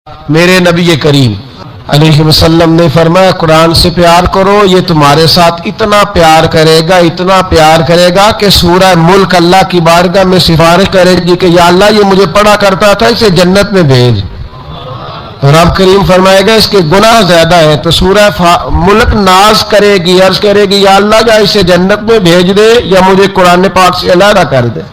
میرے نبی کریم علیہ وسلم نے فرمایا قرآن سے پیار کرو، یہ تمہارے ساتھ اتنا پیار کرے گا کہ سورہ ملک اللہ کی بارگاہ میں سفارش کرے گی کہ یا اللہ یہ مجھے پڑھا کرتا تھا، اسے جنت میں بھیج۔ رب کریم فرمائے گا اس کے گناہ زیادہ ہیں، تو سورہ ملک ناز کرے گی، عرض کرے گی یا اللہ یا اسے جنت میں بھیج دے یا مجھے قرآن پاک سے علیحدہ کر دے،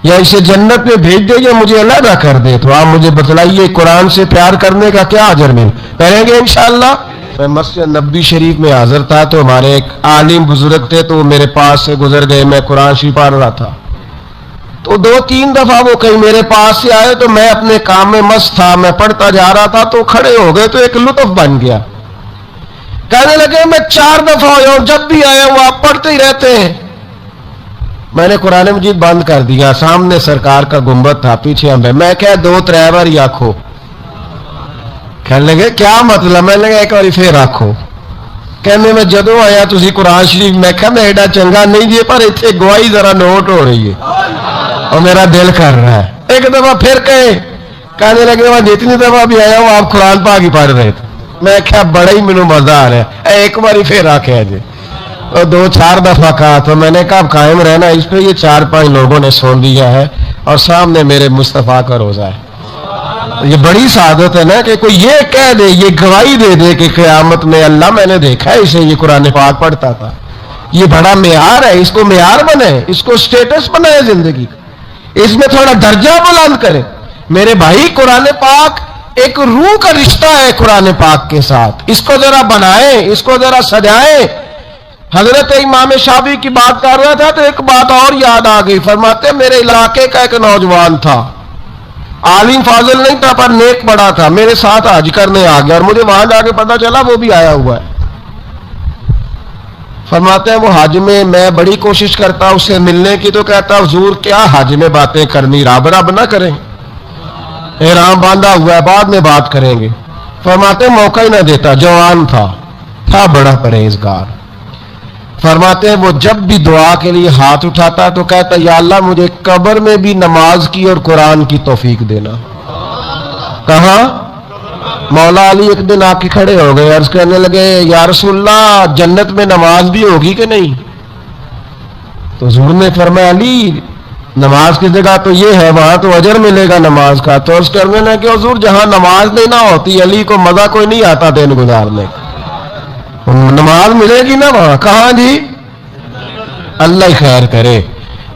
یا اسے جنت میں بھیج دے یا مجھے علیحدہ کر دے۔ تو آپ مجھے بتلائیے قرآن سے پیار کرنے کا کیا اجر مل کریں گے انشاءاللہ۔ میں مسجد نبوی شریف میں حاضر تھا تو ہمارے ایک عالم بزرگ تھے تو وہ میرے پاس سے گزر گئے، میں قرآن شریف پڑھ رہا تھا تو 2-3 دفعہ وہ کہیں میرے پاس سے آئے تو میں اپنے کام میں مست تھا، میں پڑھتا جا رہا تھا تو کھڑے ہو گئے تو ایک لطف بن گیا، کہنے لگے میں 4 دفعہ آیا ہوں، جب بھی آیا ہوں آپ پڑھتے ہی رہتے ہیں۔ میں نے قرآن مجید بند کر دیا، سامنے سرکار کا گنبد تھا، پیچھے ہم میں کہا 2-3 بار ہی آکھو، کہنے لگے کیا مطلب؟ میں لگا ایک بار پھر آکھو، کہنے میں جدو آیا تسی قرآن شریف، میں کہا میں ایڈا چنگا نہیں جی پر اتنے گواہی ذرا نوٹ ہو رہی ہے اور میرا دل کر رہا ہے۔ ایک دفعہ پھر کہنے لگے میں جتنی دفعہ بھی آیا ہوں آپ قرآن پاک ہی پڑھ رہے تھے، میں کہا بڑا ہی مجھے مزہ آ رہا ہے، ایک بار ہی پھر آکھا جی، اور 2-4 دفعہ کہا تو میں نے کہا اب قائم رہنا اس پہ، یہ 4-5 لوگوں نے سن لیا ہے اور سامنے میرے مصطفیٰ کا روزہ ہے۔ یہ بڑی سعادت ہے نا کہ کوئی یہ کہہ دے، یہ گواہی دے دے کہ قیامت میں اللہ میں نے دیکھا ہے اسے یہ قرآن پاک پڑھتا تھا۔ یہ بڑا معیار ہے، اس کو معیار بنائے، اس کو سٹیٹس بنائے زندگی کا، اس میں تھوڑا درجہ بلند کرے۔ میرے بھائی قرآن پاک ایک روح کا رشتہ ہے قرآن پاک کے ساتھ، اس کو ذرا بنائیں، اس کو ذرا سجائیں۔ حضرت امام شافعی کی بات کر رہا تھا تو ایک بات اور یاد آ گئی، فرماتے میرے علاقے کا ایک نوجوان تھا، عالم فاضل نہیں تھا پر نیک بڑا تھا، میرے ساتھ حج کرنے آ گیا اور مجھے وہاں جا کے پتا چلا وہ بھی آیا ہوا ہے۔ فرماتے ہیں وہ حج میں بڑی کوشش کرتا اس سے ملنے کی، تو کہتا حضور کیا حج میں باتیں کرنی، رب نہ کریں، احرام باندھا ہوا ہے بعد میں بات کریں گے۔ فرماتے موقع ہی نہ دیتا، جوان تھا بڑا پرہیزگار۔ فرماتے ہیں وہ جب بھی دعا کے لیے ہاتھ اٹھاتا تو کہتا یا اللہ مجھے قبر میں بھی نماز کی اور قرآن کی توفیق دینا۔ کہاں؟ مولا علی ایک دن آ کے کھڑے ہو گئے، عرض کرنے لگے یا رسول اللہ جنت میں نماز بھی ہوگی کہ نہیں؟ تو حضور نے فرمایا علی نماز کی جگہ تو یہ ہے، وہاں تو اجر ملے گا نماز کا۔ تو عرض کرنے لگے کہ حضور جہاں نماز نہیں نہ ہوتی علی کو مزہ کوئی نہیں آتا دن گزارنے کا، نماز ملے گی نا وہاں۔ کہاں جی؟ اللہ ہی خیر کرے،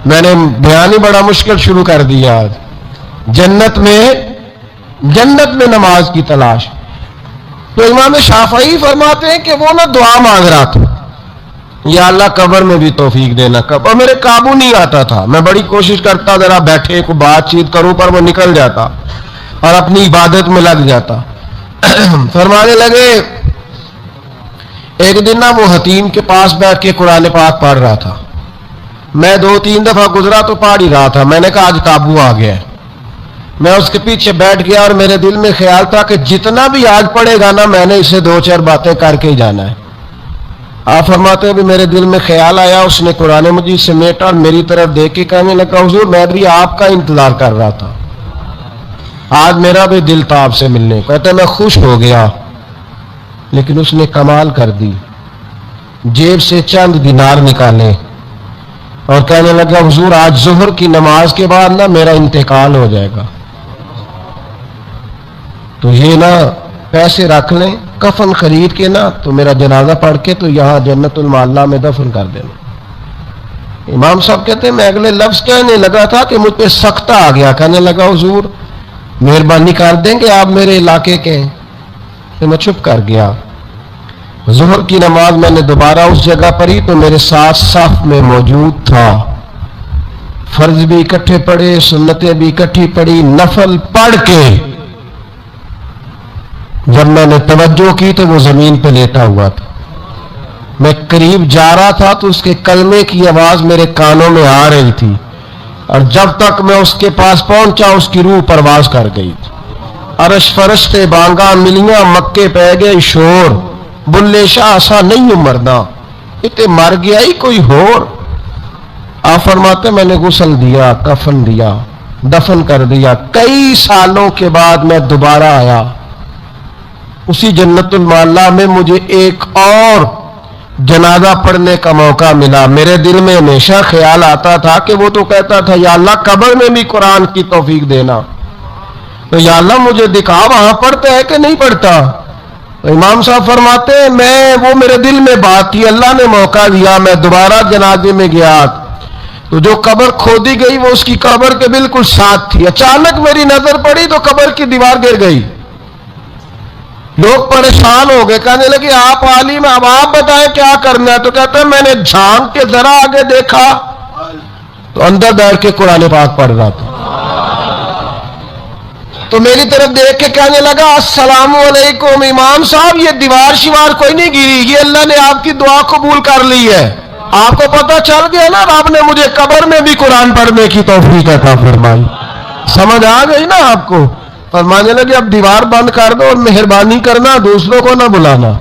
میں نے بیان ہی بڑا مشکل شروع کر دیا۔ جنت میں نماز کی تلاش۔ تو امام شافعی فرماتے ہیں کہ وہ نہ دعا مانگ رہا تھا یا اللہ قبر میں بھی توفیق دینا، قبر میرے قابو نہیں آتا تھا، میں بڑی کوشش کرتا ذرا بیٹھے کو بات چیت کروں پر وہ نکل جاتا اور اپنی عبادت میں لگ جاتا۔ فرمانے لگے ایک دن نہ وہ حتیم کے پاس بیٹھ کے قرآن پاک پڑھ رہا تھا، میں 2-3 دفعہ گزرا تو پڑھ ہی رہا تھا، میں نے کہا آج قابو آ گیا ہے، میں اس کے پیچھے بیٹھ گیا اور میرے دل میں خیال تھا کہ جتنا بھی آج پڑھے گا نا میں نے اسے 2-4 باتیں کر کے ہی جانا ہے۔ آپ فرماتے ہیں بھی میرے دل میں خیال آیا، اس نے قرآن مجید سمیٹا اور میری طرف دیکھ کے کہنے لگا حضور میں بھی آپ کا انتظار کر رہا تھا، آج میرا بھی دل تھا آپ سے ملنے کو۔ کہتے میں خوش ہو گیا، لیکن اس نے کمال کر دی، جیب سے چند دینار نکالے اور کہنے لگا حضور آج ظہر کی نماز کے بعد نا میرا انتقال ہو جائے گا، تو یہ نا پیسے رکھ لیں، کفن خرید کے نا تو میرا جنازہ پڑھ کے تو یہاں جنت المعلا میں دفن کر دینا۔ امام صاحب کہتے ہیں میں اگلے لفظ کہنے لگا تھا کہ مجھ پہ سختہ آ گیا، کہنے لگا حضور مہربانی کر دیں کہ آپ میرے علاقے کے ہیں، تو میں چپ کر گیا۔ ظہر کی نماز میں نے دوبارہ اس جگہ پڑھی تو میرے ساتھ صف میں موجود تھا، فرض بھی اکٹھے پڑھے، سنتیں بھی اکٹھی پڑھی، نفل پڑھ کے جب میں نے توجہ کی تو وہ زمین پہ لیٹا ہوا تھا، میں قریب جا رہا تھا تو اس کے کلمے کی آواز میرے کانوں میں آ رہی تھی اور جب تک میں اس کے پاس پہنچا اس کی روح پرواز کر گئی تھی۔ عرش فرشتے بانگا ملیاں مکے پہ گئے شور، بلے شاہ ایسا نہیں مرنا اتنے مر گیا ہی کوئی ہور۔ آپ فرماتے میں نے غسل دیا، کفن دیا، دفن کر دیا. کئی سالوں کے بعد میں دوبارہ آیا. اسی جنت المعلا میں مجھے ایک اور جنازہ پڑھنے کا موقع ملا. میرے دل میں ہمیشہ خیال آتا تھا کہ وہ تو کہتا تھا یا اللہ قبر میں بھی قرآن کی توفیق دینا, تو یا اللہ مجھے دکھا وہاں پڑھتا ہے کہ نہیں پڑھتا. تو امام صاحب فرماتے ہیں وہ میرے دل میں بات تھی, اللہ نے موقع دیا, میں دوبارہ جنازے میں گیا تو جو قبر کھودی گئی وہ اس کی قبر کے بالکل ساتھ تھی. اچانک میری نظر پڑی تو قبر کی دیوار گر گئی. لوگ پریشان ہو گئے, کہنے لگے آپ عالم اب آپ بتائیں کیا کرنا ہے. تو کہتا ہے میں نے جھانک کے ذرا آگے دیکھا تو اندر بیٹھ کے قرآن پاک پڑھ رہا تھا. تو میری طرف دیکھ کے کہنے لگا السلام علیکم امام صاحب, یہ دیوار شیوار کوئی نہیں گری, یہ اللہ نے آپ کی دعا قبول کر لی ہے. آپ کو پتہ چل گیا نا رب نے مجھے قبر میں بھی قرآن پڑھنے کی توفیق عطا فرمائی. سمجھ آ گئی نا آپ کو. فرمانے لگے اب دیوار بند کر دو اور مہربانی کرنا دوسروں کو نہ بلانا.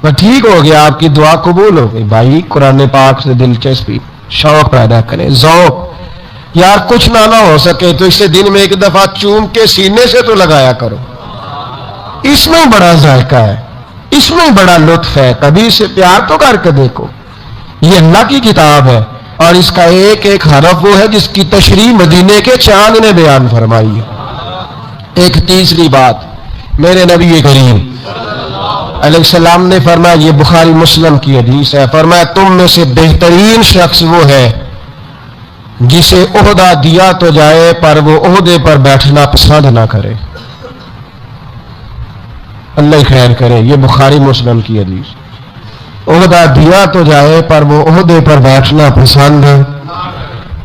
تو ٹھیک ہو گیا, آپ کی دعا قبول ہو گئی. بھائی قرآن پاک سے دلچسپی شوق پیدا کرے, ذوق. یار کچھ نہ ہو سکے تو اسے دن میں ایک دفعہ چوم کے سینے سے تو لگایا کرو. اس میں بڑا ذائقہ ہے, اس میں بڑا لطف ہے. کبھی اسے پیار تو کر کے دیکھو. یہ اللہ کی کتاب ہے اور اس کا ایک ایک حرف وہ ہے جس کی تشریح مدینے کے چاند نے بیان فرمائی ہے. ایک تیسری بات, میرے نبی کریم علیہ السلام نے فرمایا, یہ بخاری مسلم کی حدیث ہے, فرمایا تم میں سے بہترین شخص وہ ہے جسے عہدہ دیا تو جائے پر وہ عہدے پر بیٹھنا پسند نہ کرے. اللہ خیر کرے. یہ بخاری مسلم کی حدیث. عہدہ دیا تو جائے پر وہ عہدے پر بیٹھنا پسند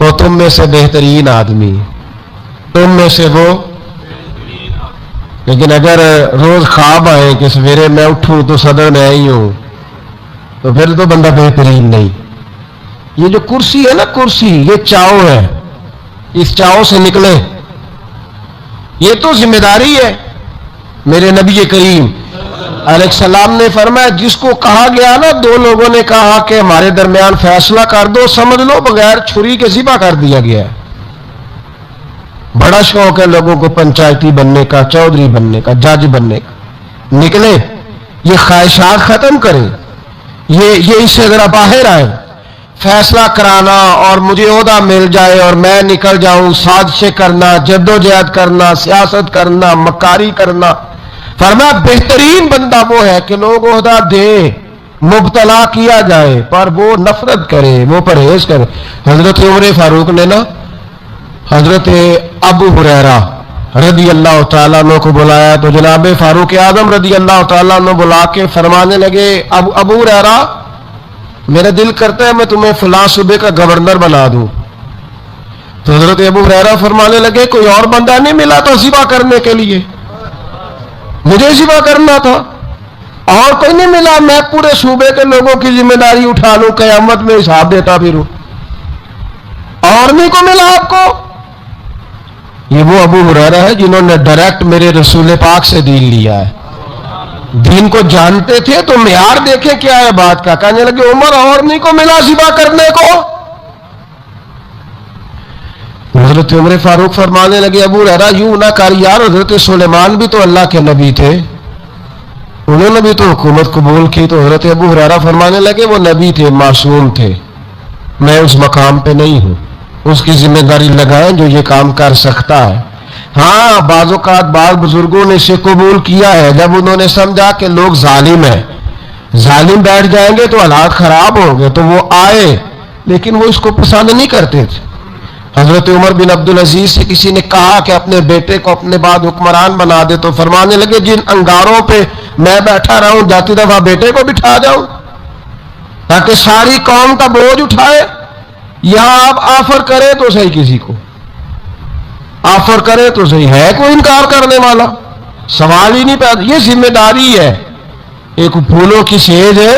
وہ تم میں سے بہترین آدمی, تم میں سے وہ. لیکن اگر روز خواب آئے کہ سویرے میں اٹھوں تو صدر میں ہی ہوں تو پھر تو بندہ بہترین نہیں. یہ جو کرسی ہے نا, کرسی یہ چاؤ ہے, اس چاؤ سے نکلے. یہ تو ذمہ داری ہے. میرے نبی کریم علیہ السلام نے فرمایا جس کو کہا گیا نا, دو لوگوں نے کہا کہ ہمارے درمیان فیصلہ کر دو, سمجھ لو بغیر چھری کے ذبح کر دیا گیا ہے. بڑا شوق ہے لوگوں کو پنچایتی بننے کا, چودھری بننے کا, جج بننے کا. نکلے یہ خواہشات ختم کریں, یہ اس سے ذرا باہر آئے. فیصلہ کرانا اور مجھے عہدہ مل جائے اور میں نکل جاؤں, سازشیں کرنا, جدوجہد کرنا, سیاست کرنا, مکاری کرنا. فرمایا بہترین بندہ وہ ہے کہ لوگ عہدہ دے, مبتلا کیا جائے پر وہ نفرت کرے, وہ پرہیز کرے. حضرت عمر فاروق نے نا حضرت ابو ہریرہ رضی اللہ تعالیٰ عنہ کو بلایا تو جناب فاروق اعظم رضی اللہ تعالیٰ عنہ بلا کے فرمانے لگے ابو ہریرہ میرا دل کرتا ہے میں تمہیں فلاں صوبے کا گورنر بنا دوں. تو حضرت ابو ہریرہ فرمانے لگے کوئی اور بندہ نہیں ملا تو ذبح کرنے کے لیے, مجھے ذبح کرنا تھا, اور کوئی نہیں ملا, میں پورے صوبے کے لوگوں کی ذمہ داری اٹھا لوں, قیامت میں حساب دیتا پھروں. اور نہیں کو ملا آپ کو. یہ وہ ابو ہریرہ ہے جنہوں نے ڈائریکٹ میرے رسول پاک سے دین لیا ہے. دین کو جانتے تھے تو معیار دیکھے کیا ہے بات کا. کہنے لگے عمر اور نہیں کو ملا ذبح کرنے کو. حضرت عمر فاروق فرمانے لگے ابو ہریرہ یوں نہ کر یار, حضرت سلیمان بھی تو اللہ کے نبی تھے, انہوں نے بھی تو حکومت قبول کی. تو حضرت ابو ہریرہ فرمانے لگے وہ نبی تھے, معصوم تھے, میں اس مقام پہ نہیں ہوں. اس کی ذمہ داری لگائیں جو یہ کام کر سکتا ہے. ہاں بعض اوقات بعض بزرگوں نے اسے قبول کیا ہے جب انہوں نے سمجھا کہ لوگ ظالم ہیں, ظالم بیٹھ جائیں گے تو حالات خراب ہوں گے, تو وہ آئے, لیکن وہ اس کو پسند نہیں کرتے تھے. حضرت عمر بن عبدالعزیز سے کسی نے کہا کہ اپنے بیٹے کو اپنے بعد حکمران بنا دے, تو فرمانے لگے جن انگاروں پہ میں بیٹھا رہا ہوں جاتی دفعہ بیٹے کو بٹھا جاؤں تاکہ ساری قوم کا بوجھ اٹھائے. یہاں آپ آفر کرے تو صحیح, کسی کو آفر کرے تو صحیح, ہے کوئی انکار کرنے والا؟ سوال ہی نہیں پیدا. یہ ذمہ داری ہے, ایک پھولوں کی سیج ہے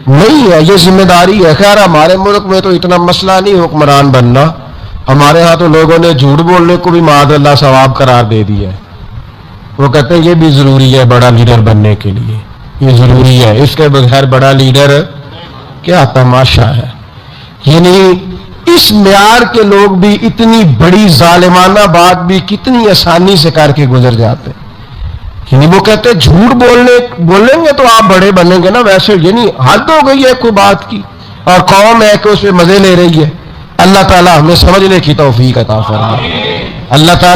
نہیں ہے, یہ ذمہ داری ہے. خیر ہمارے ملک میں تو اتنا مسئلہ نہیں حکمران بننا, ہمارے ہاں تو لوگوں نے جھوٹ بولنے کو بھی معاذ اللہ ثواب قرار دے دیا ہے. وہ کہتے ہیں یہ بھی ضروری ہے بڑا لیڈر بننے کے لیے, یہ ضروری ہے, اس کے بغیر بڑا لیڈر کیا تماشا ہے. یعنی اس معیار کے لوگ بھی اتنی بڑی ظالمانہ بات بھی کتنی آسانی سے کر کے گزر جاتے ہیں. یعنی وہ کہتے ہیں جھوٹ بولیں گے تو آپ بڑے بنیں گے نا، ویسے یعنی حد ہو گئی ہے کوئی بات کی، اور قوم ہے کہ اس پہ مزے لے رہی ہے. اللہ تعالیٰ ہمیں سمجھنے کی توفیق عطا فرمائے. اللہ تعالیٰ